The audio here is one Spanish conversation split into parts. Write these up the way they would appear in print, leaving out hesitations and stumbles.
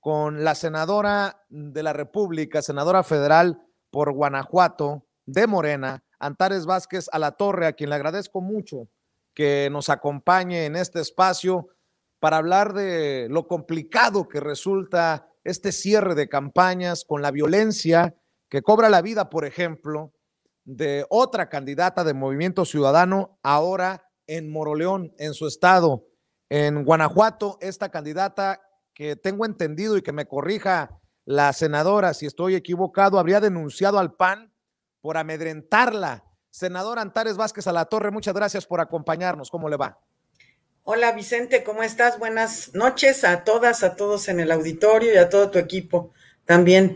con la senadora de la República, senadora federal por Guanajuato, de Morena, Antares Vázquez Alatorre, a quien le agradezco mucho que nos acompañe en este espacio para hablar de lo complicado que resulta este cierre de campañas con la violencia que cobra la vida, por ejemplo, de otra candidata de Movimiento Ciudadano, ahora en Moroleón, en su estado, en Guanajuato, esta candidata que tengo entendido y que me corrija la senadora si estoy equivocado, habría denunciado al PAN por amedrentarla. Senadora Antares Vázquez Alatorre, muchas gracias por acompañarnos. ¿Cómo le va? Hola Vicente, ¿cómo estás? Buenas noches a todas, a todos en el auditorio y a todo tu equipo también.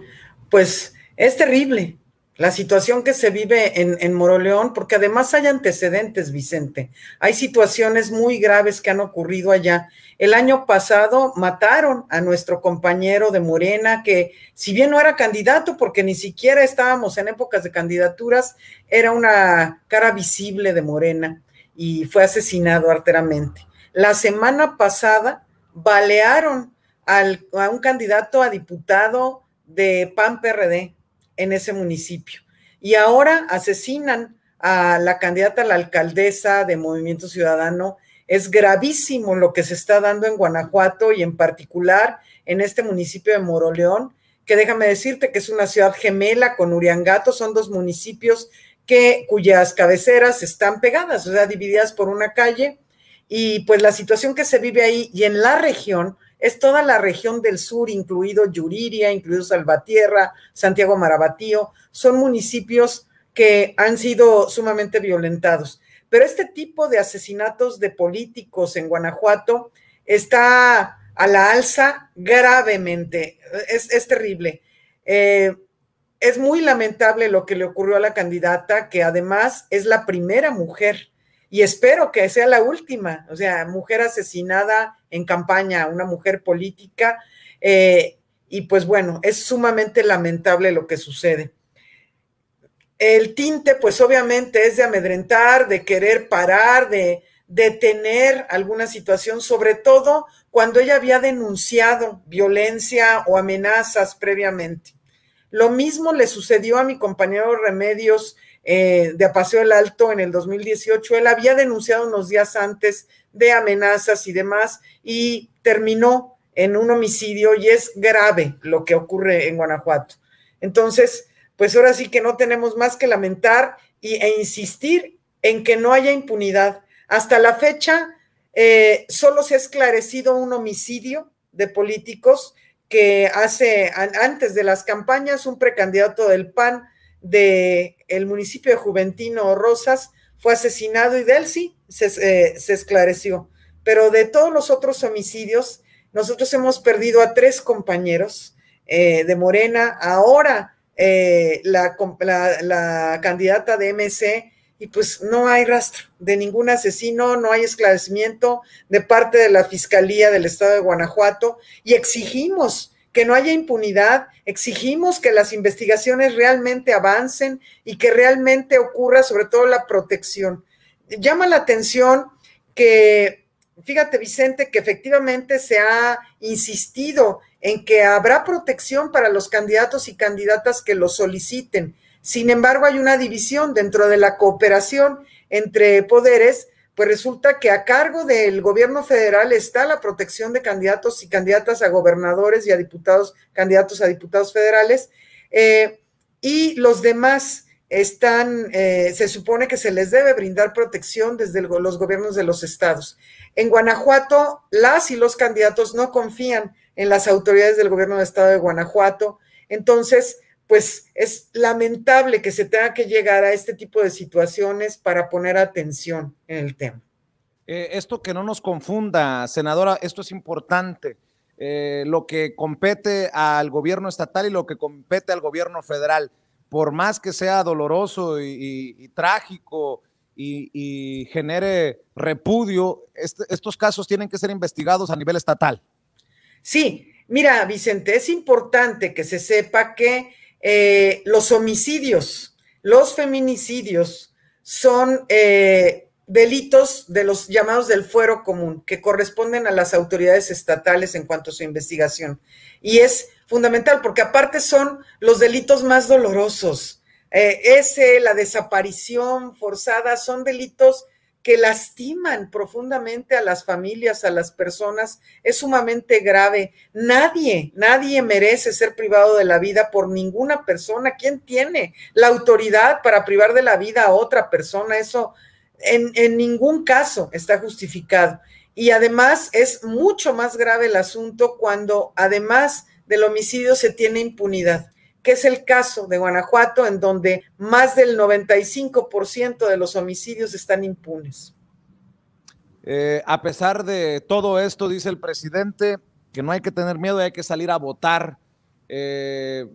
Pues es terrible la situación que se vive en Moroleón, porque además hay antecedentes, Vicente. Hay situaciones muy graves que han ocurrido allá. El año pasado mataron a nuestro compañero de Morena, que si bien no era candidato, porque ni siquiera estábamos en épocas de candidaturas, era una cara visible de Morena y fue asesinado arteramente. La semana pasada balearon a un candidato a diputado de PAN-PRD en ese municipio. Y ahora asesinan a la candidata a la alcaldesa de Movimiento Ciudadano. Es gravísimo lo que se está dando en Guanajuato y en particular en este municipio de Moroleón, que déjame decirte que es una ciudad gemela con Uriangato, son dos municipios cuyas cabeceras están pegadas, o sea, divididas por una calle. Y pues la situación que se vive ahí y en la región, es toda la región del sur, incluido Yuriria, incluido Salvatierra, Santiago Marabatío, son municipios que han sido sumamente violentados. Pero este tipo de asesinatos de políticos en Guanajuato está a la alza gravemente, es terrible. Es muy lamentable lo que le ocurrió a la candidata, que además es la primera mujer, y espero que sea la última, o sea, mujer asesinada en campaña, una mujer política, y pues bueno, es sumamente lamentable lo que sucede. El tinte, pues obviamente es de amedrentar, de querer parar, de detener alguna situación, sobre todo cuando ella había denunciado violencia o amenazas previamente. Lo mismo le sucedió a mi compañero Remedios de Apaseo el Alto en el 2018. Él había denunciado unos días antes de amenazas y demás y terminó en un homicidio, y es grave lo que ocurre en Guanajuato. Entonces, pues ahora sí que no tenemos más que lamentar e insistir en que no haya impunidad. Hasta la fecha, solo se ha esclarecido un homicidio de políticos que antes de las campañas, un precandidato del PAN del municipio de Juventino Rosas fue asesinado, y de él sí se esclareció. Pero de todos los otros homicidios, nosotros hemos perdido a 3 compañeros de Morena, ahora la candidata de MC, y pues no hay rastro de ningún asesino, no hay esclarecimiento de parte de la Fiscalía del Estado de Guanajuato, y exigimos que no haya impunidad, exigimos que las investigaciones realmente avancen y que realmente ocurra sobre todo la protección. Llama la atención que, fíjate Vicente, que efectivamente se ha insistido en que habrá protección para los candidatos y candidatas que lo soliciten. Sin embargo, hay una división dentro de la cooperación entre poderes, pues resulta que a cargo del gobierno federal está la protección de candidatos y candidatas a gobernadores y a diputados, candidatos a diputados federales, y los demás se supone que se les debe brindar protección desde los gobiernos de los estados. En Guanajuato, las y los candidatos no confían en las autoridades del gobierno del estado de Guanajuato, entonces pues es lamentable que se tenga que llegar a este tipo de situaciones para poner atención en el tema. Esto que no nos confunda, senadora, esto es importante. Lo que compete al gobierno estatal y lo que compete al gobierno federal, por más que sea doloroso y trágico y genere repudio, estos casos tienen que ser investigados a nivel estatal. Sí, mira, Vicente, es importante que se sepa que los homicidios, los feminicidios son delitos de los llamados del fuero común, que corresponden a las autoridades estatales en cuanto a su investigación. Y es fundamental porque aparte son los delitos más dolorosos. La desaparición forzada, son delitos que lastiman profundamente a las familias, a las personas, es sumamente grave. Nadie merece ser privado de la vida por ninguna persona. ¿Quién tiene la autoridad para privar de la vida a otra persona? Eso en ningún caso está justificado. Y además es mucho más grave el asunto cuando además del homicidio se tiene impunidad, que es el caso de Guanajuato, en donde más del 95% de los homicidios están impunes. A pesar de todo esto, dice el presidente que no hay que tener miedo y hay que salir a votar. ¿Qué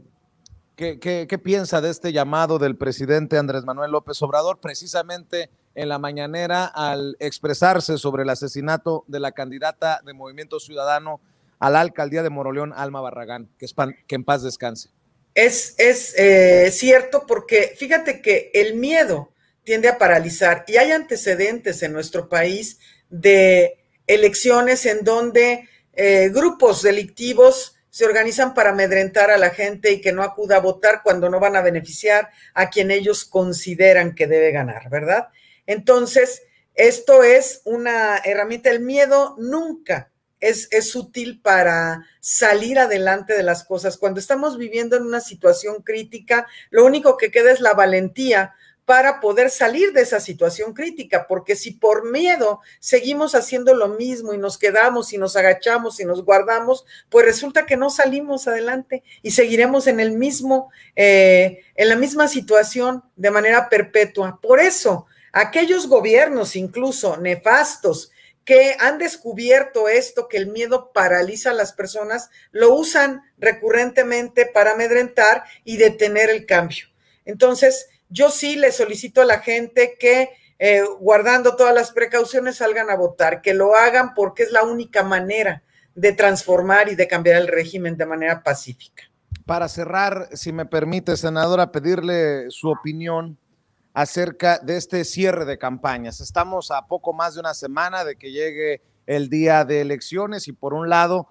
piensa de este llamado del presidente Andrés Manuel López Obrador, precisamente en la mañanera al expresarse sobre el asesinato de la candidata de Movimiento Ciudadano a la alcaldía de Moroleón, Alma Barragán? Que en paz descanse. Es cierto, porque fíjate que el miedo tiende a paralizar y hay antecedentes en nuestro país de elecciones en donde grupos delictivos se organizan para amedrentar a la gente y que no acuda a votar cuando no van a beneficiar a quien ellos consideran que debe ganar, ¿verdad? Entonces, esto es una herramienta. El miedo nunca es útil para salir adelante de las cosas. Cuando estamos viviendo en una situación crítica, lo único que queda es la valentía para poder salir de esa situación crítica, porque si por miedo seguimos haciendo lo mismo y nos quedamos y nos agachamos y nos guardamos, pues resulta que no salimos adelante y seguiremos en en la misma situación de manera perpetua. Por eso, aquellos gobiernos incluso nefastos que han descubierto esto, que el miedo paraliza a las personas, lo usan recurrentemente para amedrentar y detener el cambio. Entonces, yo sí le solicito a la gente que, guardando todas las precauciones, salgan a votar, que lo hagan porque es la única manera de transformar y de cambiar el régimen de manera pacífica. Para cerrar, si me permite, senadora, pedirle su opinión acerca de este cierre de campañas. Estamos a poco más de una semana de que llegue el día de elecciones y por un lado,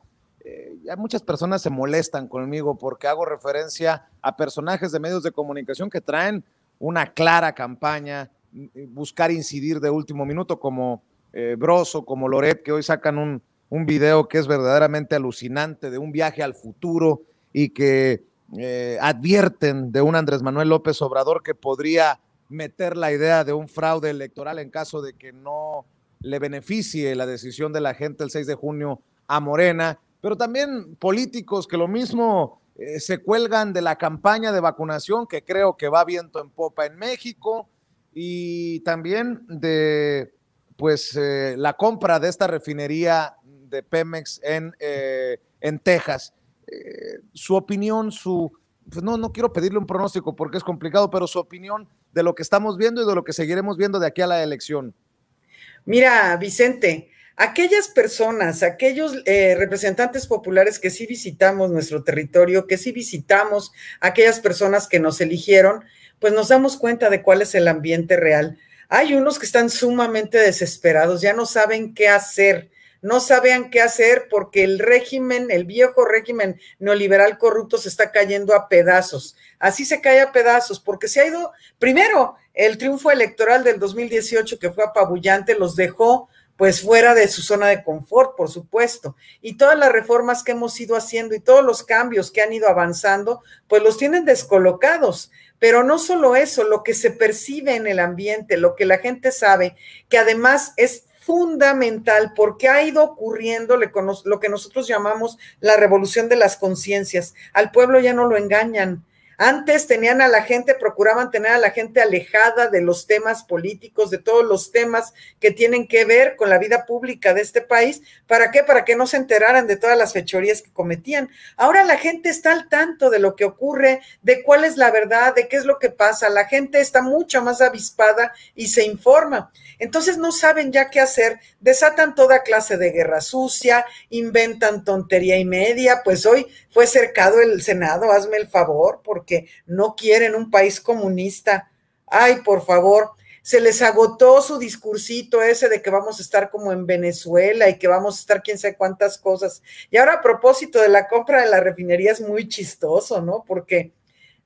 ya muchas personas se molestan conmigo porque hago referencia a personajes de medios de comunicación que traen una clara campaña, buscar incidir de último minuto como Broso, como Loret, que hoy sacan un video que es verdaderamente alucinante de un viaje al futuro y que advierten de un Andrés Manuel López Obrador que podría meter la idea de un fraude electoral en caso de que no le beneficie la decisión de la gente el 6 de junio a Morena, pero también políticos que lo mismo se cuelgan de la campaña de vacunación que creo que va viento en popa en México y también de pues la compra de esta refinería de Pemex en Texas. Su opinión, pues no quiero pedirle un pronóstico porque es complicado, pero su opinión de lo que estamos viendo y de lo que seguiremos viendo de aquí a la elección. Mira, Vicente, aquellas personas, aquellos representantes populares que sí visitamos nuestro territorio, que sí visitamos aquellas personas que nos eligieron, pues nos damos cuenta de cuál es el ambiente real. Hay unos que están sumamente desesperados, ya no saben qué hacer, no sabían qué hacer porque el régimen, el viejo régimen neoliberal corrupto se está cayendo a pedazos. Así se cae a pedazos porque se ha ido, primero, el triunfo electoral del 2018 que fue apabullante los dejó pues fuera de su zona de confort, por supuesto, y todas las reformas que hemos ido haciendo y todos los cambios que han ido avanzando, pues los tienen descolocados. Pero no solo eso, lo que se percibe en el ambiente, lo que la gente sabe, que además es fundamental porque ha ido ocurriendo lo que nosotros llamamos la revolución de las conciencias. Al pueblo ya no lo engañan. Antes tenían a la gente, procuraban tener a la gente alejada de los temas políticos, de todos los temas que tienen que ver con la vida pública de este país. ¿Para qué? Para que no se enteraran de todas las fechorías que cometían. Ahora la gente está al tanto de lo que ocurre, de cuál es la verdad, de qué es lo que pasa. La gente está mucho más avispada y se informa. Entonces no saben ya qué hacer, desatan toda clase de guerra sucia, inventan tontería y media. Pues hoy fue cercado el Senado, hazme el favor, porque no quieren un país comunista. Ay, por favor. se les agotó su discursito ese de que vamos a estar como en Venezuela y que vamos a estar quién sabe cuántas cosas. Y ahora a propósito de la compra de la refinería es muy chistoso, ¿no? Porque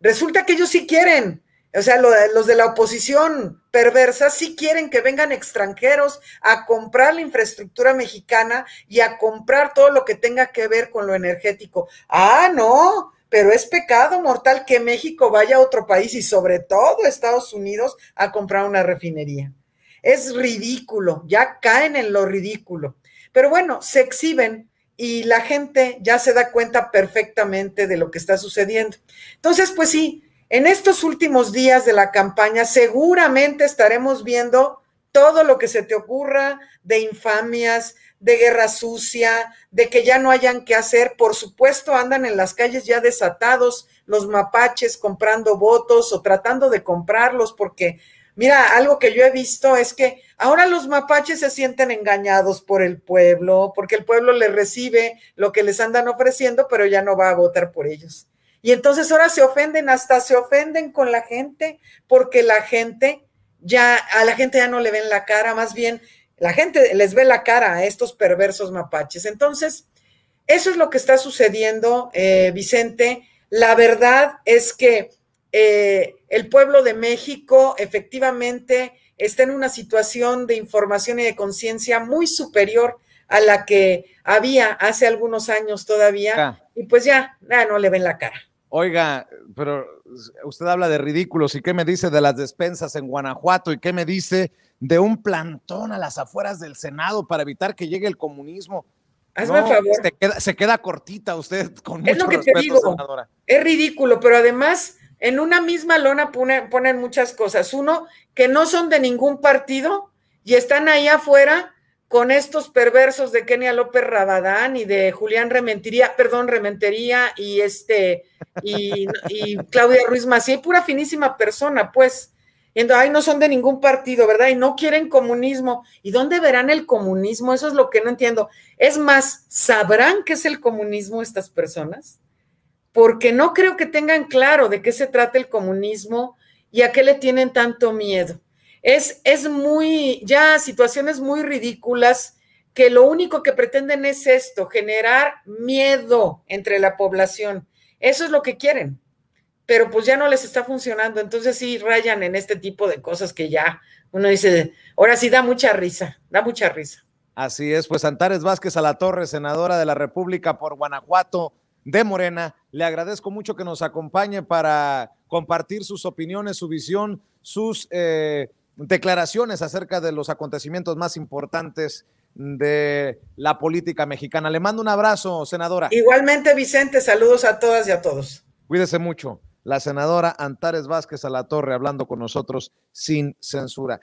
resulta que ellos sí quieren, o sea, los de la oposición perversa sí quieren que vengan extranjeros a comprar la infraestructura mexicana y a comprar todo lo que tenga que ver con lo energético. Ah, no, pero es pecado mortal que México vaya a otro país y sobre todo Estados Unidos a comprar una refinería. Es ridículo, ya caen en lo ridículo. Pero bueno, se exhiben y la gente ya se da cuenta perfectamente de lo que está sucediendo. Entonces, pues sí, en estos últimos días de la campaña seguramente estaremos viendo todo lo que se te ocurra de infamias, de guerra sucia, de que ya no hayan que hacer. Por supuesto, andan en las calles ya desatados los mapaches comprando votos o tratando de comprarlos, porque mira, algo que yo he visto es que ahora los mapaches se sienten engañados por el pueblo, porque el pueblo les recibe lo que les andan ofreciendo, pero ya no va a votar por ellos. Y entonces ahora se ofenden, hasta se ofenden con la gente, porque la gente a la gente ya no le ven la cara, más bien la gente les ve la cara a estos perversos mapaches. Entonces, eso es lo que está sucediendo, Vicente. La verdad es que el pueblo de México efectivamente está en una situación de información y de conciencia muy superior a la que había hace algunos años todavía, y pues ya no le ven la cara. Oiga, pero usted habla de ridículos, ¿y qué me dice de las despensas en Guanajuato? ¿Y qué me dice de un plantón a las afueras del Senado para evitar que llegue el comunismo? Hazme el favor. Se queda cortita usted, con mucho respeto, te digo, senadora. Es ridículo, pero además en una misma lona ponen muchas cosas. Uno, que no son de ningún partido y están ahí afuera con estos perversos de Kenia López Rabadán y de Julián Rementería y Claudia Ruiz Massieu, pura finísima persona, pues. Ay, no son de ningún partido, ¿verdad? Y no quieren comunismo. ¿Y dónde verán el comunismo? Eso es lo que no entiendo. Es más, ¿sabrán qué es el comunismo estas personas? Porque no creo que tengan claro de qué se trata el comunismo y a qué le tienen tanto miedo. Es ya situaciones muy ridículas que lo único que pretenden es esto, generar miedo entre la población. Eso es lo que quieren, pero pues ya no les está funcionando, entonces sí rayan en este tipo de cosas que ya uno dice, ahora sí da mucha risa. Así es, pues Antares Vázquez Alatorre, senadora de la República por Guanajuato de Morena, le agradezco mucho que nos acompañe para compartir sus opiniones, su visión, sus declaraciones acerca de los acontecimientos más importantes de la política mexicana. Le mando un abrazo, senadora. Igualmente, Vicente, saludos a todas y a todos. Cuídese mucho. La senadora Antares Vázquez Alatorre hablando con nosotros sin censura.